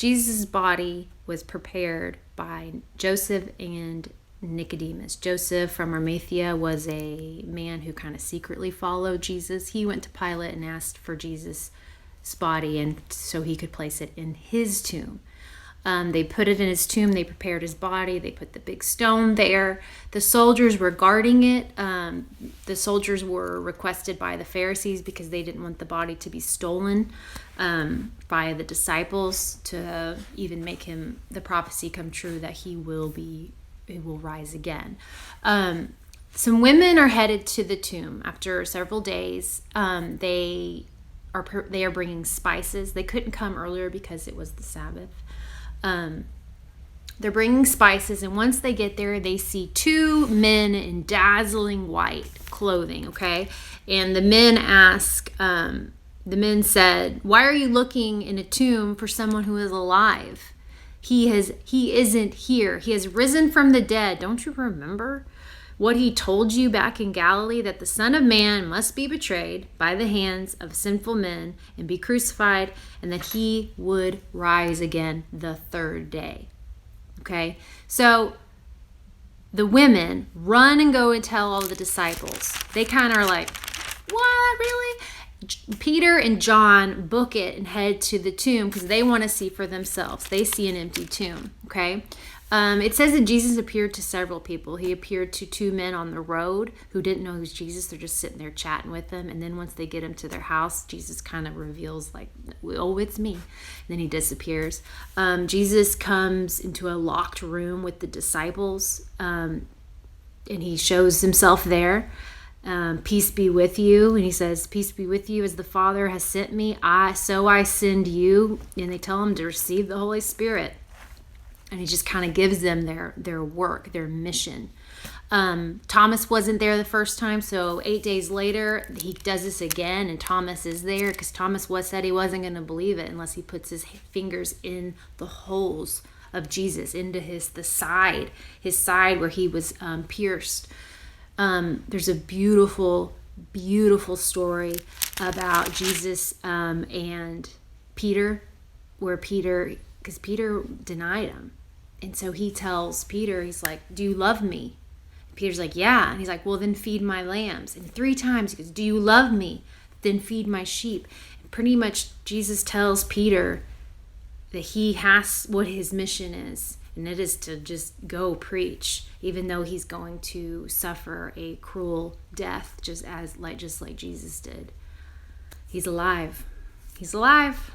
Jesus' body was prepared by Joseph and Nicodemus. Joseph from Arimathea was a man who kind of secretly followed Jesus. He went to Pilate and asked for Jesus' body, and so he could place it in his tomb. They put it in his tomb. They prepared his body. They put the big stone there. The soldiers were guarding it. The soldiers were requested by the Pharisees because they didn't want the body to be stolen by the disciples, to even make the prophecy come true that he will rise again. Some women are headed to the tomb after several days. They are bringing spices. They couldn't come earlier because it was the Sabbath. They're bringing spices, and once they get there, they see two men in dazzling white clothing, okay? And the men said, "Why are you looking in a tomb for someone who is alive? He isn't here. He has risen from the dead. Don't you remember what he told you back in Galilee, that the Son of Man must be betrayed by the hands of sinful men and be crucified, and that he would rise again the third day?" Okay, so the women run and go and tell all the disciples. They kind of are like, "What, really?" Peter and John book it and head to the tomb because they want to see for themselves. They see an empty tomb, okay? It says that Jesus appeared to several people. He appeared to two men on the road who didn't know who's Jesus. They're just sitting there chatting with them. And then once they get him to their house, Jesus kind of reveals, like, "Oh, it's me." And then he disappears. Jesus comes into a locked room with the disciples, and he shows himself there. "Peace be with you." And he says, "Peace be with you, as the Father has sent me, so I send you." And they tell him to receive the Holy Spirit. And he just kind of gives them their work, their mission. Thomas wasn't there the first time, so 8 days later, he does this again, and Thomas is there because Thomas said he wasn't going to believe it unless he puts his fingers in the holes of Jesus, into his side where he was pierced. There's a beautiful, beautiful story about Jesus and Peter, because Peter denied him. And so he tells Peter, he's like, "Do you love me?" And Peter's like, "Yeah." And he's like, "Well, then feed my lambs." And 3 times he goes, "Do you love me? Then feed my sheep." And pretty much Jesus tells Peter that he has what his mission is. And it is to just go preach, even though he's going to suffer a cruel death, just like Jesus did. He's alive. He's alive.